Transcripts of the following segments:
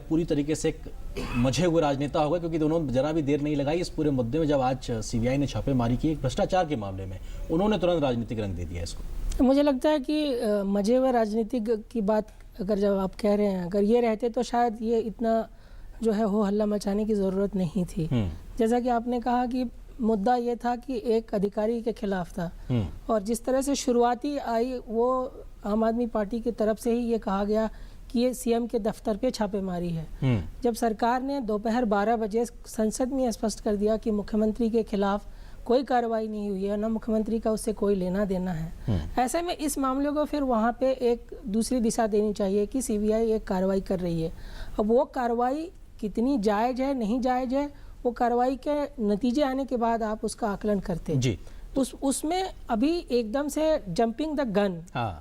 पूरी तरीके से एक मजे हुए राजनेता होगा, क्योंकि दोनों जरा भी देर नहीं लगाई इस पूरे मुद्दे में। जब आज सीबीआई ने छापेमारी की भ्रष्टाचार के मामले में, उन्होंने तुरंत राजनीतिक रंग दे दिया इसको। मुझे लगता है कि मजे हुए राजनीतिक की बात अगर जब आप कह रहे हैं, अगर ये रहते तो शायद ये इतना जो है हो हल्ला मचाने की ज़रूरत नहीं थी। जैसा कि आपने कहा कि मुद्दा ये था कि एक अधिकारी के खिलाफ था, और जिस तरह से शुरुआती आई वो आम आदमी पार्टी की तरफ से ही ये कहा गया कि ये सीएम के दफ्तर पे छापेमारी है। जब सरकार ने दोपहर 12 बजे संसद में स्पष्ट कर दिया कि मुख्यमंत्री के खिलाफ कोई कार्रवाई नहीं हुई है, ना मुख्यमंत्री का उससे कोई लेना देना है, ऐसे में इस मामले को फिर वहाँ पे एक दूसरी दिशा देनी चाहिए कि सीबीआई एक कार्रवाई कर रही है। अब वो कार्रवाई कितनी जायज़ है नहीं जायज़ है, वो कार्रवाई के नतीजे आने के बाद आप उसका आकलन करते हैं जी। उसमें अभी एकदम से जंपिंग द गन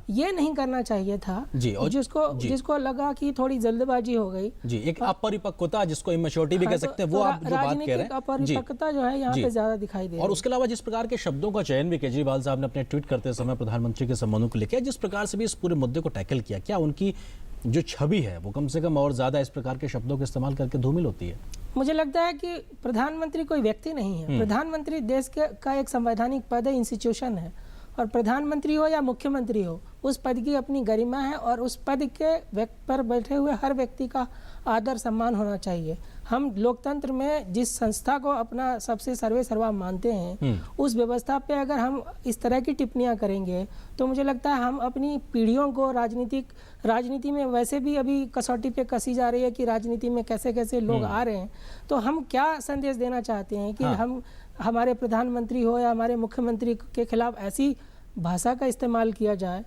ये नहीं करना चाहिए था जी। और जिसको लगा कि थोड़ी जल्दबाजी हो गई जी, एक अपरिपक्वता जिसको इमेच्योरिटी भी कह सकते हैं, वो आप जो बात कह रहे हैं, अपरिपक्वता जो है यहाँ पे ज्यादा दिखाई दे रही है। और उसके अलावा जिस प्रकार के शब्दों का चयन भी केजरीवाल साहब ने अपने ट्वीट करते समय प्रधानमंत्री के संबंधों को लेकर, जिस प्रकार से भी इस पूरे मुद्दे को टैकल किया, क्या उनकी जो छवि है वो कम से कम और ज्यादा इस प्रकार के शब्दों का इस्तेमाल करके धूमिल होती है? मुझे लगता है कि प्रधानमंत्री कोई व्यक्ति नहीं है, प्रधानमंत्री देश का एक संवैधानिक पद है, इंस्टीट्यूशन है, और प्रधानमंत्री हो या मुख्यमंत्री हो उस पद की अपनी गरिमा है, और उस पद के पर बैठे हुए हर व्यक्ति का आदर सम्मान होना चाहिए। हम लोकतंत्र में जिस संस्था को अपना सबसे सर्वे सर्वा मानते हैं, उस व्यवस्था पे अगर हम इस तरह की टिप्पणियां करेंगे तो मुझे लगता है हम अपनी पीढ़ियों को राजनीति में वैसे भी अभी कसौटी पे कसी जा रही है कि राजनीति में कैसे कैसे लोग आ रहे हैं, तो हम क्या संदेश देना चाहते हैं कि हम हमारे प्रधानमंत्री हो या हमारे मुख्यमंत्री के खिलाफ ऐसी भाषा का इस्तेमाल किया जाए,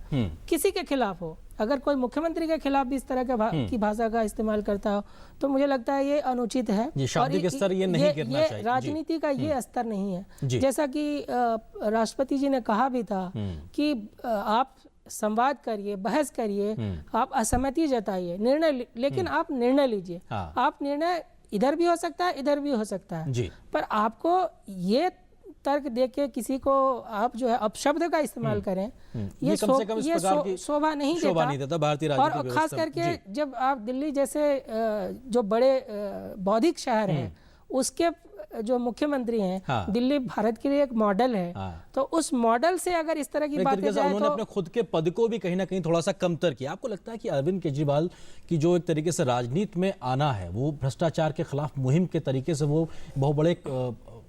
किसी के खिलाफ हो, अगर कोई मुख्यमंत्री के खिलाफ भी इस तरह की भाषा का इस्तेमाल करता हो तो मुझे लगता है ये अनुचित है। शाब्दिक स्तर ये नहीं गिरना चाहिए। राजनीति का ये स्तर नहीं है। जैसा कि राष्ट्रपति जी ने कहा भी था कि आप संवाद करिए, बहस करिए, आप असहमति जताइए, निर्णय, लेकिन आप निर्णय लीजिए। आप निर्णय इधर भी हो सकता है, इधर भी हो सकता है, पर आपको ये तर्क देके किसी को आप जो है अपशब्द का इस्तेमाल करें, ये शोभा नहीं देता भारतीय राजनीति। और खास करके जब आप दिल्ली जैसे जो बड़े बौद्धिक शहर हैं उसके जो मुख्यमंत्री हैं, दिल्ली भारत के लिए एक मॉडल है, तो उस मॉडल से अगर इस तरह की बातें जाए उन्होंने अपने खुद के पद को भी कहीं ना कहीं थोड़ा सा कमतर किया। आपको लगता है कि अरविंद केजरीवाल की जो एक तरीके से राजनीति में आना है, वो भ्रष्टाचार के खिलाफ मुहिम के तरीके से वो बहुत बड़े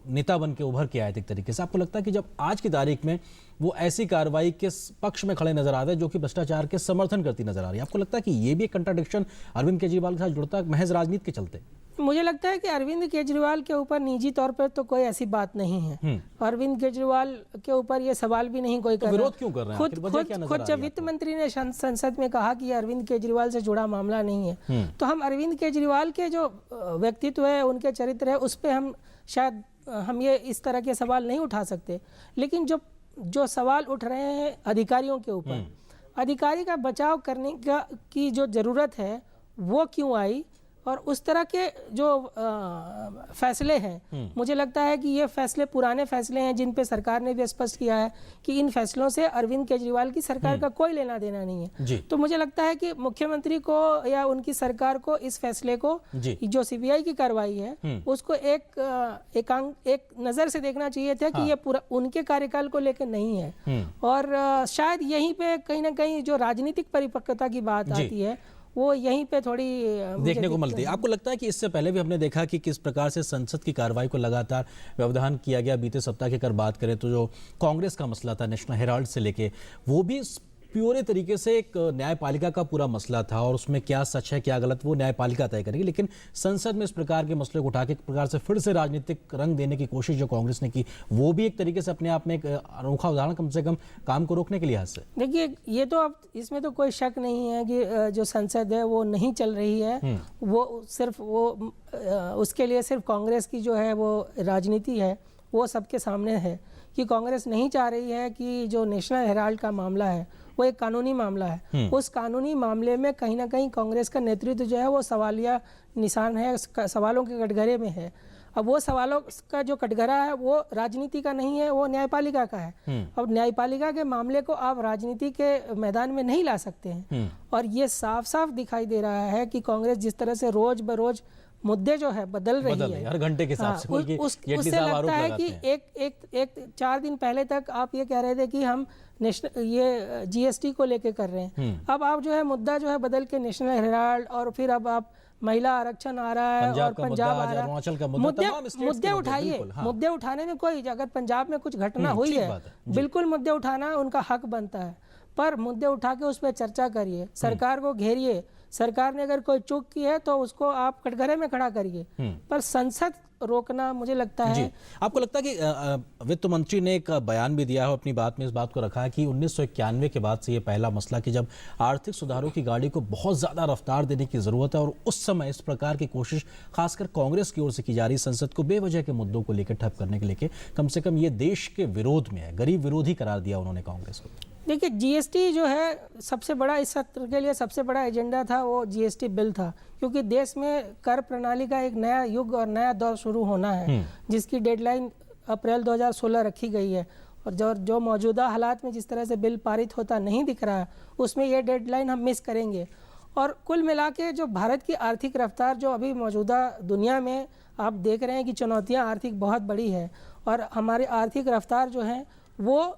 नेता बन के उभर के आए थे एक तरीके से, आपको लगता है कि जब आज की तारीख में वो ऐसी कार्रवाई के पक्ष में खड़े नजर आते हैं जो कि भ्रष्टाचार के समर्थन करती नजर आ रही है, आपको लगता है कि ये भी एक कंट्राडिक्शन अरविंद केजरीवाल के साथ जुड़ता है महज राजनीति के चलते? मुझे लगता है कि अरविंद केजरीवाल के ऊपर निजी तौर पर तो कोई ऐसी बात नहीं है। अरविंद केजरीवाल के ऊपर ये सवाल भी नहीं कोई कर रहा। विरोध क्यों कर रहे हैं? खुद जब वित्त मंत्री ने संसद में कहा कि अरविंद केजरीवाल से जुड़ा मामला नहीं है, तो हम अरविंद केजरीवाल के जो व्यक्तित्व है, उनके चरित्र है, उस पर हम शायद हम ये इस तरह के सवाल नहीं उठा सकते। लेकिन जो सवाल उठ रहे हैं अधिकारियों के ऊपर, अधिकारी का बचाव करने की जो ज़रूरत है वो क्यों आई, और उस तरह के जो फैसले हैं, मुझे लगता है कि ये फैसले पुराने फैसले हैं जिन पे सरकार ने भी स्पष्ट किया है कि इन फैसलों से अरविंद केजरीवाल की सरकार का कोई लेना देना नहीं है। तो मुझे लगता है कि मुख्यमंत्री को या उनकी सरकार को इस फैसले को, जो सीबीआई की कार्रवाई है, उसको एक नज़र से देखना चाहिए था कि ये पूरा उनके कार्यकाल को लेकर नहीं है। और शायद यहीं पे कहीं ना कहीं जो राजनीतिक परिपक्वता की बात आती है वो यहीं पे थोड़ी देखने को मिलती है। आपको लगता है कि इससे पहले भी हमने देखा कि किस प्रकार से संसद की कार्रवाई को लगातार व्यवधान किया गया? बीते सप्ताह की अगर बात करें तो जो कांग्रेस का मसला था नेशनल हेराल्ड से लेके, वो भी प्योरे तरीके से एक न्यायपालिका का पूरा मसला था, और उसमें क्या सच है क्या गलत वो न्यायपालिका तय करेगी। लेकिन संसद में इस प्रकार के मसले को उठा के एक प्रकार से फिर से राजनीतिक रंग देने की कोशिश जो कांग्रेस ने की, वो भी एक तरीके से अपने आप में एक अनोखा उदाहरण कम से कम काम को रोकने के लिहाज से। देखिए, ये तो अब इसमें तो कोई शक नहीं है कि जो संसद है वो नहीं चल रही है, वो सिर्फ उसके लिए सिर्फ कांग्रेस की जो है वो राजनीति है वो सबके सामने है कि कांग्रेस नहीं चाह रही है कि जो नेशनल हेराल्ड का मामला है वो एक कानूनी मामला है। उस कानूनी मामले में कहीं ना कहीं कांग्रेस का नेतृत्व जो है वो सवालिया निशान है, सवालों के कटघरे में है। अब वो सवालों का जो कटघरा है वो राजनीति का नहीं है, वो न्यायपालिका का है। अब न्यायपालिका के मामले को आप राजनीति के मैदान में नहीं ला सकते हैं। और ये साफ साफ दिखाई दे रहा है कि कांग्रेस जिस तरह से रोज बरोज मुद्दे जो है बदल रही है, हर घंटे के हिसाब से, बल्कि जेटली उससे साहब लगता आरोप है लगाते कि एक 4 दिन पहले तक आप ये कह रहे थे कि हम नेशनल ये जीएसटी को लेके कर रहे हैं, अब आप जो है मुद्दा जो है बदल के नेशनल हेराल्ड, और फिर अब आप महिला आरक्षण आ रहा है और पंजाब आ रहा है। मुद्दे उठाइए, मुद्दे उठाने में कोई, अगर पंजाब में कुछ घटना हुई है बिल्कुल मुद्दे उठाना उनका हक बनता है, पर मुद्दे उठा के उस पर चर्चा करिए, सरकार को घेरिए, सरकार ने अगर कोई चूक की है तो उसको आप कटघरे में खड़ा करिए, पर संसद रोकना मुझे लगता है। आपको लगता है कि वित्त मंत्री ने एक बयान भी दिया है, अपनी बात में इस बात को रखा है कि 1991 के बाद से ये पहला मसला कि जब आर्थिक सुधारों की गाड़ी को बहुत ज्यादा रफ्तार देने की जरूरत है, और उस समय इस प्रकार की कोशिश खासकर कांग्रेस की ओर से की जा रही, संसद को बेवजह के मुद्दों को लेकर ठप करने के लेके, कम से कम ये देश के विरोध में है, गरीब विरोधी करार दिया उन्होंने कांग्रेस को। देखिए, जीएसटी जो है सबसे बड़ा, इस सत्र के लिए सबसे बड़ा एजेंडा था वो जीएसटी बिल था, क्योंकि देश में कर प्रणाली का एक नया युग और नया दौर शुरू होना है, जिसकी डेडलाइन अप्रैल 2016 रखी गई है। और जो मौजूदा हालात में जिस तरह से बिल पारित होता नहीं दिख रहा है, उसमें ये डेडलाइन हम मिस करेंगे। और कुल मिला के जो भारत की आर्थिक रफ्तार जो अभी मौजूदा दुनिया में आप देख रहे हैं कि चुनौतियाँ आर्थिक बहुत बड़ी है, और हमारी आर्थिक रफ्तार जो है वो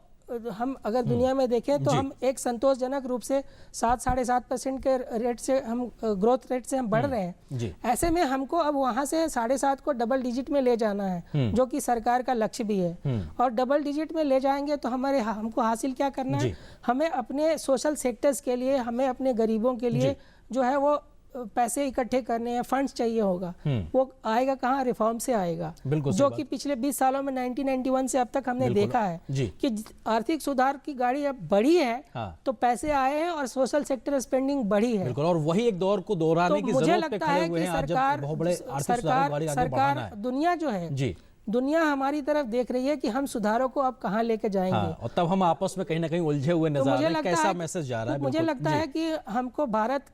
हम अगर दुनिया में देखें तो हम एक संतोषजनक रूप से 7-7.5% के रेट से हम ग्रोथ रेट से हम बढ़ रहे हैं। ऐसे में हमको अब वहां से 7.5 को डबल डिजिट में ले जाना है, जो कि सरकार का लक्ष्य भी है। और डबल डिजिट में ले जाएंगे तो हमको हासिल क्या करना है, हमें अपने सोशल सेक्टर्स के लिए, हमें अपने गरीबों के लिए जो है वो पैसे इकट्ठे करने हैं, फंड्स चाहिए होगा। वो आएगा कहाँ, रिफॉर्म से आएगा, जो कि पिछले 20 सालों में 1991 से अब तक हमने देखा है कि आर्थिक सुधार की गाड़ी अब बढ़ी है, तो पैसे आए हैं और सोशल सेक्टर स्पेंडिंग बढ़ी है। और वही एक दौर को दोहराने की मुझे जरूरत पे लगता है कि सरकार दुनिया जो है, दुनिया हमारी तरफ देख रही है कि हम सुधारों को अब कहाँ लेके जाएंगे। और तब हम आपस में कहीं ना कहीं उलझे हुए नजर आ रहे हैं, कैसा मैसेज जा रहा है। मुझे लगता है कि हमको भारत,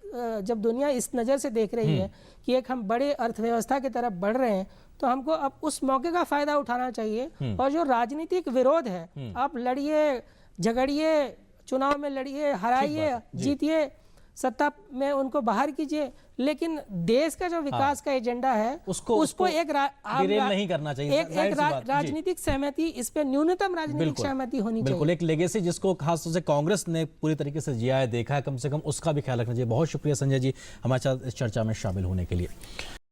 जब दुनिया इस नज़र से देख रही है कि एक हम बड़े अर्थव्यवस्था की तरफ बढ़ रहे हैं, तो हमको अब उस मौके का फायदा उठाना चाहिए। और जो राजनीतिक विरोध है, आप लड़िए, झगड़िए, चुनाव में लड़िए, हराइए, जीतिए, सत्ता में उनको बाहर कीजिए, लेकिन देश का जो विकास का एजेंडा है उसको एक नहीं करना चाहिए। एक राजनीतिक सहमति, इस पे न्यूनतम राजनीतिक सहमति होनी चाहिए। बिल्कुल, एक लेगेसी जिसको खासतौर से कांग्रेस ने पूरी तरीके से जिया है, देखा है, कम से कम उसका भी ख्याल रखना चाहिए। बहुत शुक्रिया संजय जी हमारे साथ इस चर्चा में शामिल होने के लिए।